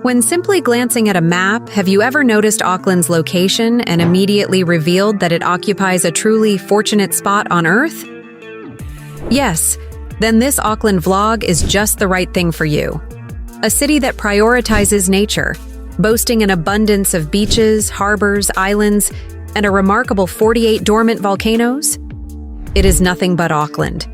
When simply glancing at a map, have you ever noticed Auckland's location and immediately revealed that it occupies a truly fortunate spot on Earth? Yes, then this Auckland vlog is just the right thing for you. A city that prioritizes nature, boasting an abundance of beaches, harbors, islands, and a remarkable 48 dormant volcanoes? It is nothing but Auckland.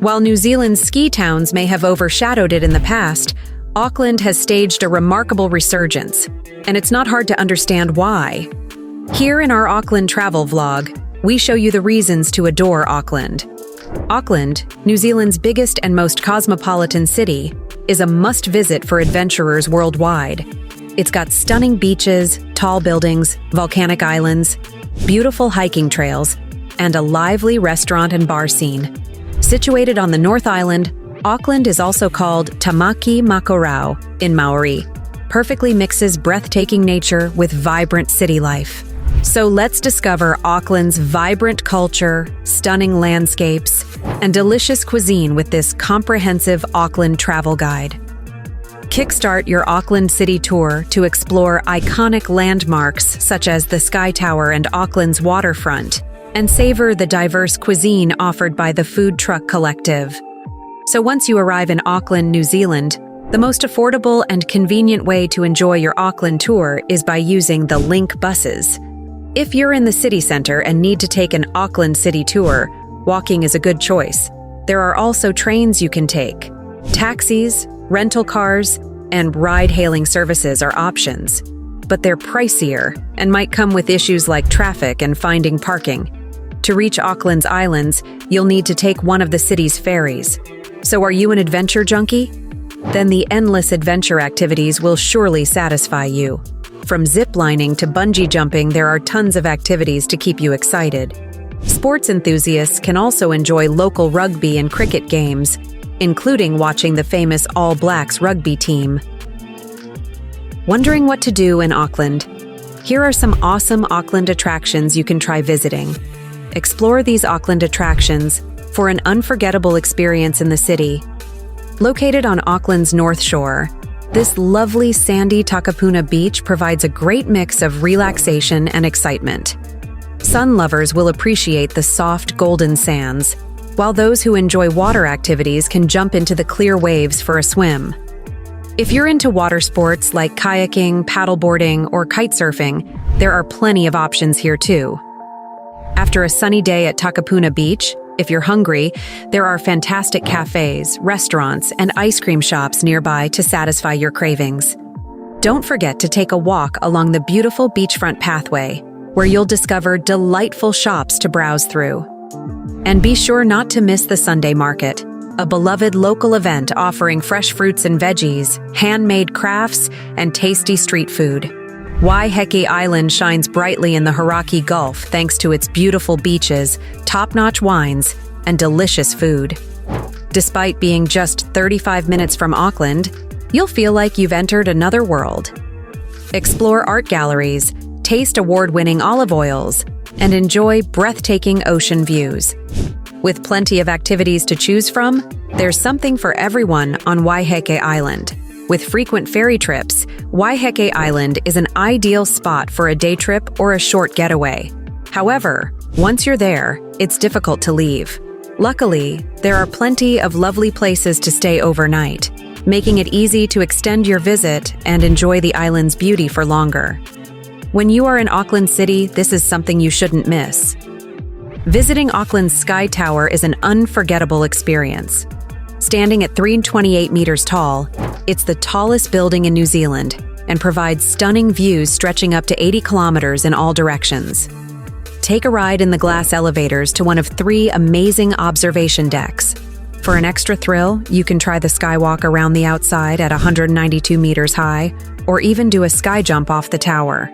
While New Zealand's ski towns may have overshadowed it in the past, Auckland has staged a remarkable resurgence, and it's not hard to understand why. Here in our Auckland travel vlog, we show you the reasons to adore Auckland. Auckland, New Zealand's biggest and most cosmopolitan city, is a must-visit for adventurers worldwide. It's got stunning beaches, tall buildings, volcanic islands, beautiful hiking trails, and a lively restaurant and bar scene. Situated on the North Island, Auckland is also called Tamaki Makarau in Maori, perfectly mixes breathtaking nature with vibrant city life. So let's discover Auckland's vibrant culture, stunning landscapes, and delicious cuisine with this comprehensive Auckland travel guide. Kickstart your Auckland City tour to explore iconic landmarks such as the Sky Tower and Auckland's waterfront, and savor the diverse cuisine offered by the Food Truck Collective. So once you arrive in Auckland, New Zealand, the most affordable and convenient way to enjoy your Auckland tour is by using the Link buses. If you're in the city center and need to take an Auckland City tour, walking is a good choice. There are also trains you can take. Taxis, rental cars, and ride-hailing services are options, but they're pricier and might come with issues like traffic and finding parking. To reach Auckland's islands, you'll need to take one of the city's ferries. So are you an adventure junkie? Then the endless adventure activities will surely satisfy you. From zip-lining to bungee jumping, there are tons of activities to keep you excited. Sports enthusiasts can also enjoy local rugby and cricket games, including watching the famous All Blacks rugby team. Wondering what to do in Auckland? Here are some awesome Auckland attractions you can try visiting. Explore these Auckland attractions for an unforgettable experience in the city. Located on Auckland's North Shore, this lovely sandy Takapuna Beach provides a great mix of relaxation and excitement. Sun lovers will appreciate the soft golden sands, while those who enjoy water activities can jump into the clear waves for a swim. If you're into water sports like kayaking, paddleboarding, or kite surfing, there are plenty of options here too. After a sunny day at Takapuna Beach, if you're hungry, there are fantastic cafes, restaurants, and ice cream shops nearby to satisfy your cravings. Don't forget to take a walk along the beautiful beachfront pathway, where you'll discover delightful shops to browse through. And be sure not to miss the Sunday Market, a beloved local event offering fresh fruits and veggies, handmade crafts, and tasty street food. Waiheke Island shines brightly in the Hauraki Gulf thanks to its beautiful beaches, top-notch wines, and delicious food. Despite being just 35 minutes from Auckland, you'll feel like you've entered another world. Explore art galleries, taste award-winning olive oils, and enjoy breathtaking ocean views. With plenty of activities to choose from, there's something for everyone on Waiheke Island. With frequent ferry trips, Waiheke Island is an ideal spot for a day trip or a short getaway. However, once you're there, it's difficult to leave. Luckily, there are plenty of lovely places to stay overnight, making it easy to extend your visit and enjoy the island's beauty for longer. When you are in Auckland City, this is something you shouldn't miss. Visiting Auckland's Sky Tower is an unforgettable experience. Standing at 328 meters tall, it's the tallest building in New Zealand and provides stunning views stretching up to 80 kilometers in all directions. Take a ride in the glass elevators to one of 3 amazing observation decks. For an extra thrill, you can try the skywalk around the outside at 192 meters high, or even do a sky jump off the tower.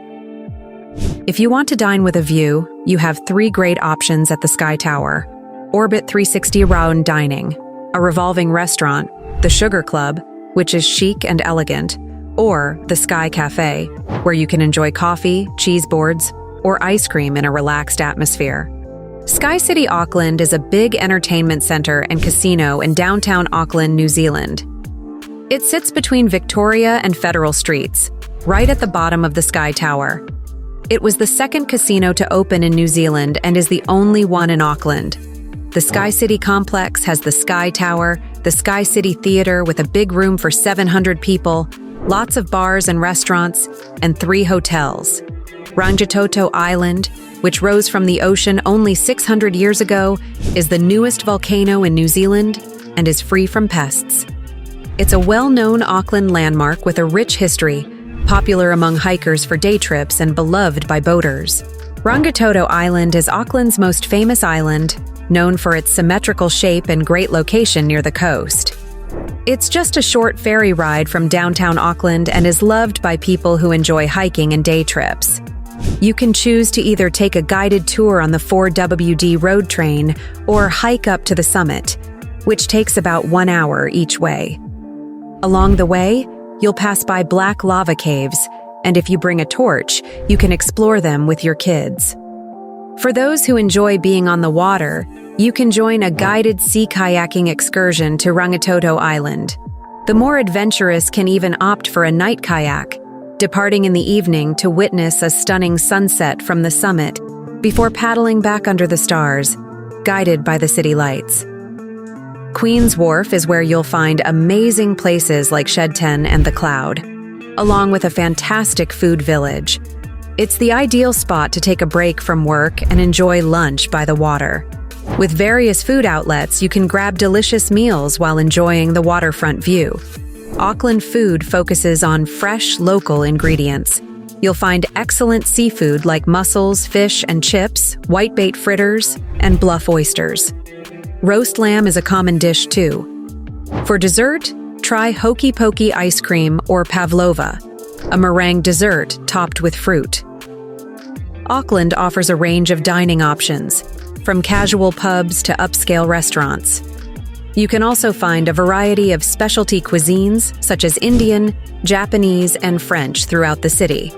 If you want to dine with a view, you have 3 great options at the Sky Tower: Orbit 360 Round Dining, a revolving restaurant, the Sugar Club, which is chic and elegant, or the Sky Cafe, where you can enjoy coffee, cheese boards, or ice cream in a relaxed atmosphere. Sky City Auckland is a big entertainment center and casino in downtown Auckland, New Zealand. It sits between Victoria and Federal Streets, right at the bottom of the Sky Tower. It was the second casino to open in New Zealand and is the only one in Auckland. The Sky City complex has the Sky Tower, the Sky City Theatre with a big room for 700 people, lots of bars and restaurants, and 3 hotels. Waiheke Island, which rose from the ocean only 600 years ago, is the newest volcano in New Zealand and is free from pests. It's a well-known Auckland landmark with a rich history, popular among hikers for day trips and beloved by boaters. Waiheke Island is Auckland's most famous island, known for its symmetrical shape and great location near the coast. It's just a short ferry ride from downtown Auckland and is loved by people who enjoy hiking and day trips. You can choose to either take a guided tour on the 4WD road train or hike up to the summit, which takes about 1 hour each way. Along the way, you'll pass by black lava caves, and if you bring a torch, you can explore them with your kids. For those who enjoy being on the water, you can join a guided sea kayaking excursion to Waiheke Island. The more adventurous can even opt for a night kayak, departing in the evening to witness a stunning sunset from the summit before paddling back under the stars, guided by the city lights. Queen's Wharf is where you'll find amazing places like Shed 10 and The Cloud, along with a fantastic food village. It's the ideal spot to take a break from work and enjoy lunch by the water. With various food outlets, you can grab delicious meals while enjoying the waterfront view. Auckland food focuses on fresh, local ingredients. You'll find excellent seafood like mussels, fish and chips, whitebait fritters, and bluff oysters. Roast lamb is a common dish too. For dessert, try hokey pokey ice cream or pavlova, a meringue dessert topped with fruit. Auckland offers a range of dining options, from casual pubs to upscale restaurants. You can also find a variety of specialty cuisines such as Indian, Japanese, and French throughout the city.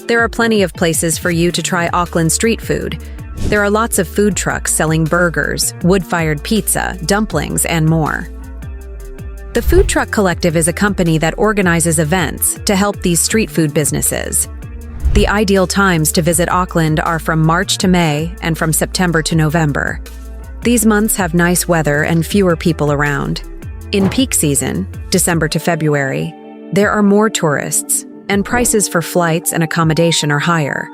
There are plenty of places for you to try Auckland street food. There are lots of food trucks selling burgers, wood-fired pizza, dumplings, and more. The Food Truck Collective is a company that organizes events to help these street food businesses. The ideal times to visit Auckland are from March to May and from September to November. These months have nice weather and fewer people around. In peak season, December to February, there are more tourists, and prices for flights and accommodation are higher.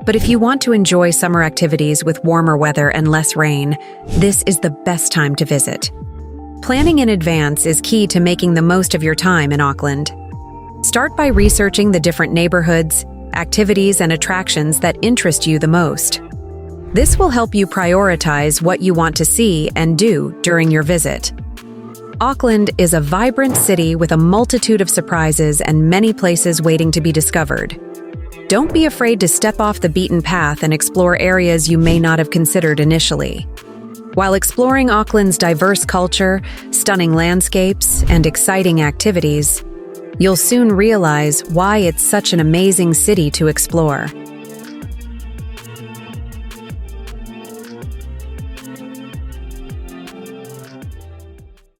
But if you want to enjoy summer activities with warmer weather and less rain, this is the best time to visit. Planning in advance is key to making the most of your time in Auckland. Start by researching the different neighborhoods, activities, and attractions that interest you the most. This will help you prioritize what you want to see and do during your visit. Auckland is a vibrant city with a multitude of surprises and many places waiting to be discovered. Don't be afraid to step off the beaten path and explore areas you may not have considered initially. While exploring Auckland's diverse culture, stunning landscapes, and exciting activities, you'll soon realize why it's such an amazing city to explore.